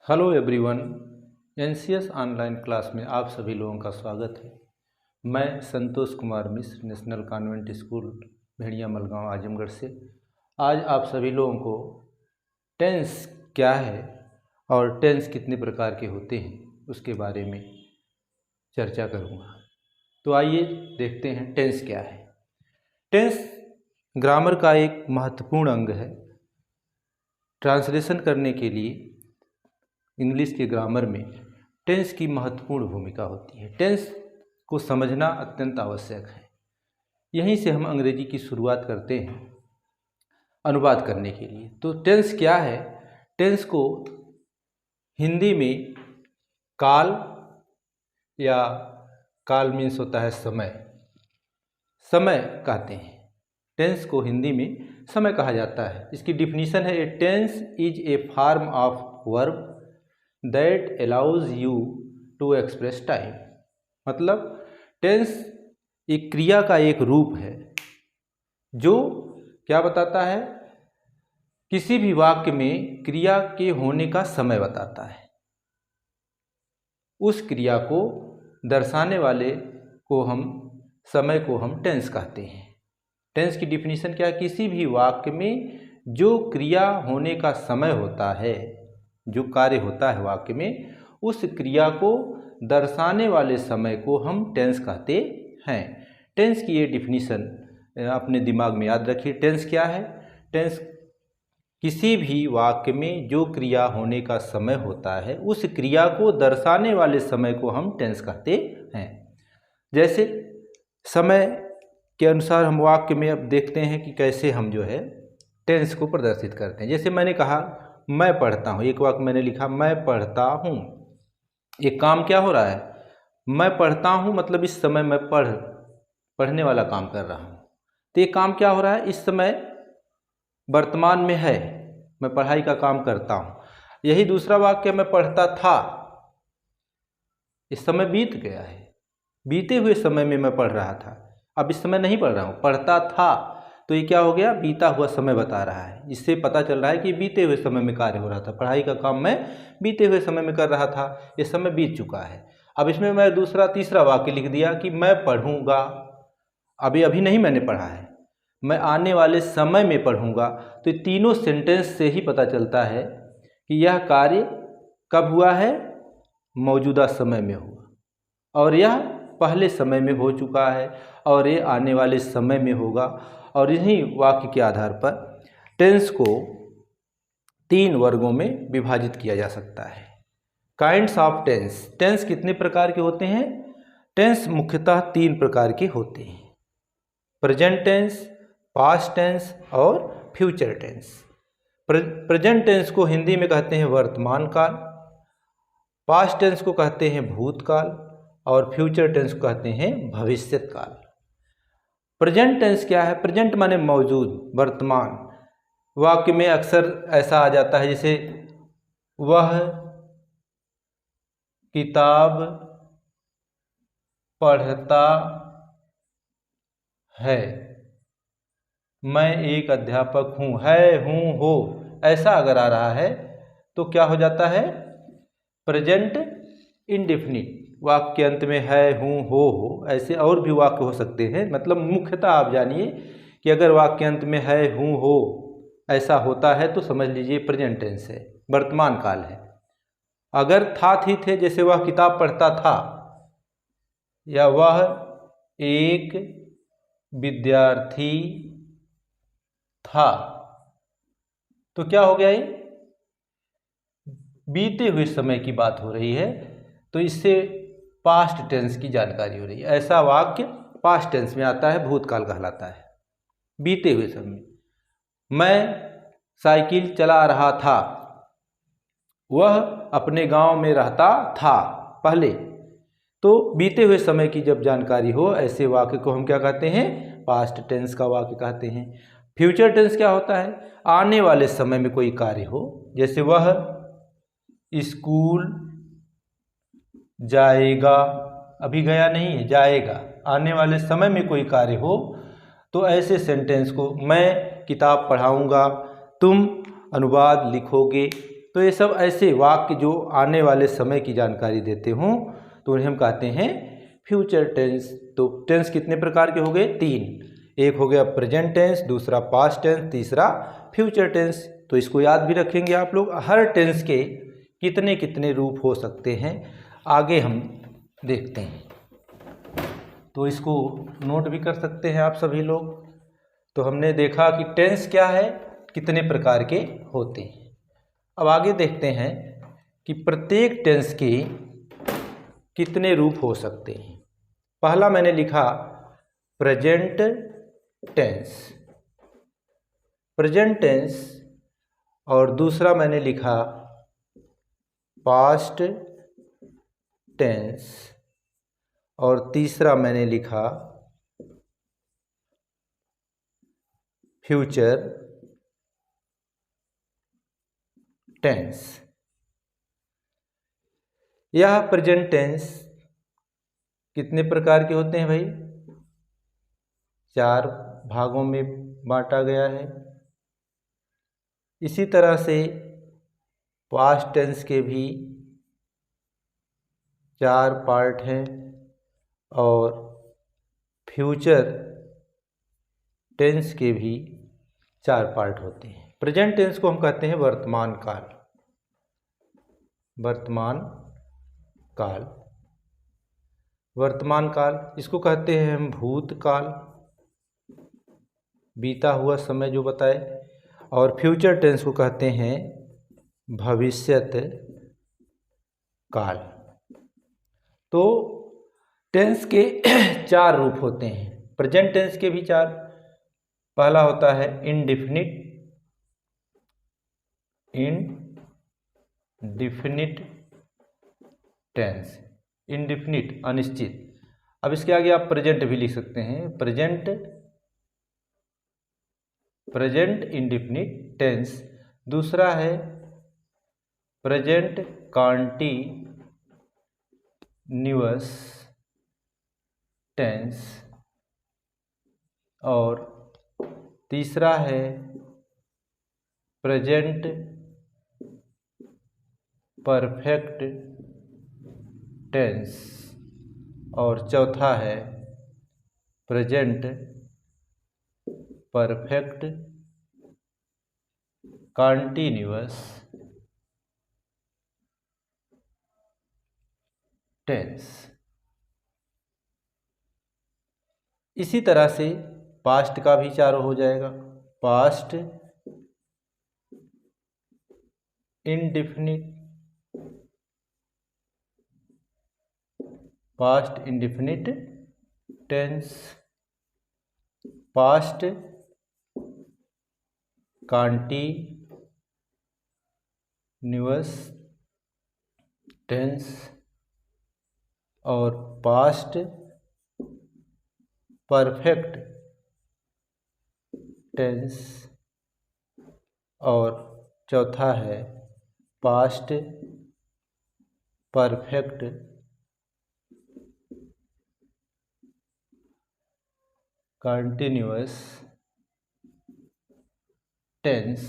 Hello everyone, NCS online class में आप सभी लोगों का स्वागत है। मैं Santosh Kumar Mishra, national convent school भेड़िया मलगांव आजमगढ़ से आज आप सभी लोगों को टेंस क्या है और टेंस कितने प्रकार के होते हैं उसके बारे में चर्चा करूंगा। तो आइए देखते हैं टेंस क्या है। टेंस ग्रामर का एक महत्वपूर्ण अंग है। ट्रांसलेशन करने के लिए इंग्लिश के ग्रामर में टेंस की महत्वपूर्ण भूमिका होती है। टेंस को समझना अत्यंत आवश्यक है। यहीं से हम अंग्रेजी की शुरुआत करते हैं अनुवाद करने के लिए। तो टेंस क्या है? टेंस को हिंदी में काल या काल मीन्स होता है समय, समय कहते हैं। टेंस को हिंदी में समय कहा जाता है। इसकी डिफिनीशन है, a tense is a form of verb that allows you to express time. मतलब टेंस एक क्रिया का एक रूप है जो क्या बताता है, किसी भी वाक्य में क्रिया के होने का समय बताता है। उस क्रिया को दर्शाने वाले को हम समय को हम टेंस कहते हैं। टेंस की डिफिनीशन क्या है? किसी भी वाक्य में जो क्रिया होने का समय होता है, जो कार्य होता है वाक्य में, उस क्रिया को दर्शाने वाले समय को हम टेंस कहते हैं। टेंस की ये डिफिनीशन अपने दिमाग में याद रखिए। टेंस क्या है? टेंस किसी भी वाक्य में जो क्रिया होने का समय होता है, उस क्रिया को दर्शाने वाले समय को हम टेंस कहते हैं। जैसे समय के अनुसार हम वाक्य में अब देखते हैं कि कैसे हम जो है टेंस को प्रदर्शित करते हैं। जैसे मैंने कहा मैं पढ़ता हूँ, एक वाक्य मैंने लिखा मैं पढ़ता हूँ। एक काम क्या हो रहा है? मैं पढ़ता हूँ, मतलब इस समय मैं पढ़ने वाला काम कर रहा हूँ। तो ये काम क्या हो रहा है? इस समय वर्तमान में है, मैं पढ़ाई का काम करता हूँ। यही दूसरा वाक्य मैं पढ़ता था, इस समय बीत गया है, बीते हुए समय में मैं पढ़ रहा था, अब इस समय नहीं पढ़ रहा हूँ, पढ़ता था। तो ये क्या हो गया? बीता हुआ समय बता रहा है। इससे पता चल रहा है कि बीते हुए समय में कार्य हो रहा था, पढ़ाई का काम मैं बीते हुए समय में कर रहा था, ये समय बीत चुका है। अब इसमें मैं दूसरा तीसरा वाक्य लिख दिया कि मैं पढ़ूंगा। अभी नहीं मैंने पढ़ा है, मैं आने वाले समय में पढ़ूंगा। तो ये तीनों सेंटेंस से ही पता चलता है कि यह कार्य कब हुआ है? मौजूदा समय में हुआ, और यह पहले समय में हो चुका है, और ये आने वाले समय में होगा। और इन्हीं वाक्य के आधार पर टेंस को 3 वर्गों में विभाजित किया जा सकता है। Kinds of tense. टेंस कितने प्रकार के होते हैं? टेंस मुख्यतः 3 प्रकार के होते हैं, प्रेजेंट टेंस, पास्ट टेंस और फ्यूचर टेंस। प्रेजेंट टेंस को हिंदी में कहते हैं वर्तमान काल, पास्ट टेंस को कहते हैं भूतकाल, और फ्यूचर टेंस को कहते हैं भविष्यत काल। प्रेजेंट टेंस क्या है? प्रेजेंट माने मौजूद, वर्तमान। वाक्य में अक्सर ऐसा आ जाता है जैसे वह किताब पढ़ता है, मैं एक अध्यापक हूँ, है, हूँ, हो, ऐसा अगर आ रहा है तो क्या हो जाता है? Present indefinite. वाक्य के अंत में है, हूँ, हो, ऐसे और भी वाक्य हो सकते हैं। मतलब मुख्यतः आप जानिए कि अगर वाक्य अंत में है, हूँ, हो ऐसा होता है तो समझ लीजिए प्रेजेंट टेंस है, वर्तमान काल है। अगर था थी थे, जैसे वह किताब पढ़ता था, या वह एक विद्यार्थी था, तो क्या हो गया? ये बीते हुए समय की बात हो रही है, तो इससे पास्ट टेंस की जानकारी हो रही है। ऐसा वाक्य पास्ट टेंस में आता है, भूतकाल कहलाता है। बीते हुए समय, मैं साइकिल चला रहा था, वह अपने गांव में रहता था पहले। तो बीते हुए समय की जब जानकारी हो, ऐसे वाक्य को हम क्या कहते हैं? पास्ट टेंस का वाक्य कहते हैं। फ्यूचर टेंस क्या होता है? आने वाले समय में कोई कार्य हो, जैसे वह स्कूल जाएगा, अभी गया नहीं है, जाएगा, आने वाले समय में कोई कार्य हो, तो ऐसे सेंटेंस को मैं किताब पढ़ाऊंगा, तुम अनुवाद लिखोगे, तो ये सब ऐसे वाक्य जो आने वाले समय की जानकारी देते हों तो उन्हें हम कहते हैं फ्यूचर टेंस। तो टेंस कितने प्रकार के हो गए? 3। एक हो गया प्रेजेंट टेंस, दूसरा पास्ट टेंस, तीसरा फ्यूचर टेंस। तो इसको याद भी रखेंगे आप लोग। हर टेंस के कितने कितने रूप हो सकते हैं आगे हम देखते हैं, तो इसको नोट भी कर सकते हैं आप सभी लोग। तो हमने देखा कि टेंस क्या है, कितने प्रकार के होते हैं। अब आगे देखते हैं कि प्रत्येक टेंस के कितने रूप हो सकते हैं। पहला मैंने लिखा प्रेजेंट टेंस, प्रेजेंट टेंस, और दूसरा मैंने लिखा पास्ट टेंस, और तीसरा मैंने लिखा फ्यूचर टेंस। यह प्रेजेंट टेंस कितने प्रकार के होते हैं भाई? 4 भागों में बांटा गया है। इसी तरह से पास्ट टेंस के भी 4 पार्ट हैं और फ्यूचर टेंस के भी 4 पार्ट होते हैं। प्रेजेंट टेंस को हम कहते हैं वर्तमान काल, वर्तमान काल, वर्तमान काल। इसको कहते हैं हम भूतकाल, बीता हुआ समय जो बताए। और फ्यूचर टेंस को कहते हैं भविष्यत काल। तो टेंस के 4 रूप होते हैं। प्रेजेंट टेंस के भी 4। पहला होता है इनडिफिनिट, इनडिफिनिट टेंस, इनडिफिनिट अनिश्चित। अब इसके आगे आप प्रेजेंट भी लिख सकते हैं, प्रेजेंट, प्रेजेंट इनडिफिनिट टेंस। दूसरा है प्रेजेंट कॉन्टिन्यूअस टेंस, और तीसरा है प्रेजेंट परफेक्ट टेंस, और चौथा है प्रेजेंट परफेक्ट कॉन्टिन्यूअस टेंस। इसी तरह से पास्ट का भी 4 हो जाएगा। Past indefinite, past indefinite tense, past continuous tense, और पास्ट परफेक्ट टेंस, और चौथा है पास्ट परफेक्ट कंटिन्यूअस टेंस।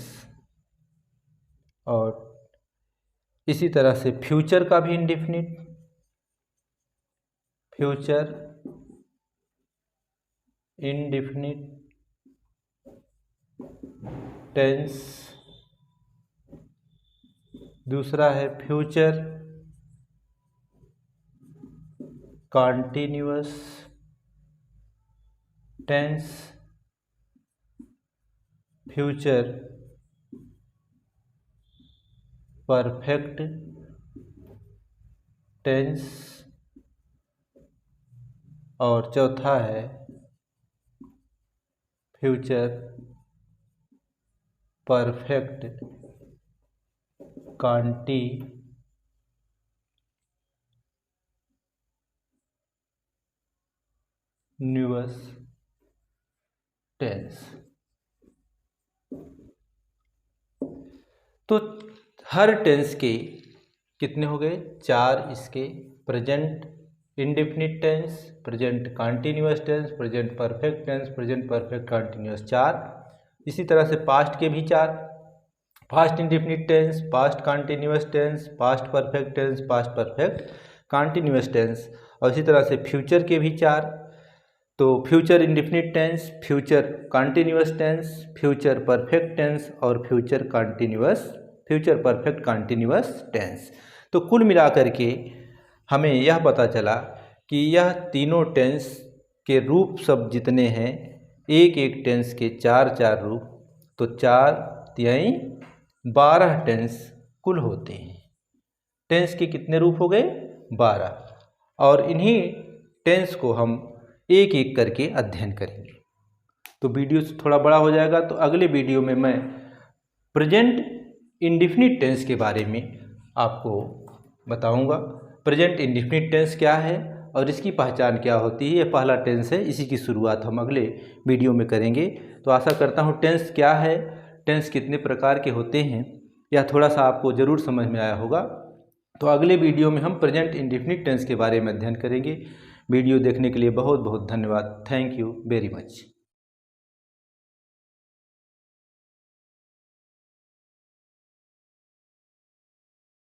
और इसी तरह से फ्यूचर का भी इंडिफिनिट, फ्यूचर इंडिफिनिट टेंस। दूसरा है future continuous tense, future perfect tense, और चौथा है फ्यूचर परफेक्ट कॉन्टिन्यूअस टेंस। तो हर टेंस के कितने हो गए? 4 इसके, present indefinite tense, present continuous tense, present perfect tense, present perfect continuous, 4। इसी तरह से पास्ट के भी 4, past indefinite tense, past continuous tense, past perfect tense, past perfect continuous tense, और इसी तरह से फ्यूचर के भी 4। तो future indefinite tense, future continuous tense, future perfect tense और फ्यूचर परफेक्ट कॉन्टिन्यूअस टेंस। तो कुल मिलाकर के हमें यह पता चला कि यह तीनों टेंस के रूप सब जितने हैं, एक एक टेंस के 4 रूप, तो 4 तिहाई 12 टेंस कुल होते हैं। टेंस के कितने रूप हो गए? 12। और इन्हीं टेंस को हम एक एक करके अध्ययन करेंगे। तो वीडियो थोड़ा बड़ा हो जाएगा, तो अगले वीडियो में मैं प्रेजेंट इंडेफिनिट टेंस के बारे में आपको बताऊंगा। प्रेजेंट इंडेफिनिट टेंस क्या है और इसकी पहचान क्या होती है। ये पहला टेंस है, इसी की शुरुआत हम अगले वीडियो में करेंगे। तो आशा करता हूँ टेंस क्या है, टेंस कितने प्रकार के होते हैं, यह थोड़ा सा आपको ज़रूर समझ में आया होगा। तो अगले वीडियो में हम प्रेजेंट इंडेफिनिट टेंस के बारे में अध्ययन करेंगे। वीडियो देखने के लिए बहुत बहुत धन्यवाद। Thank you very much.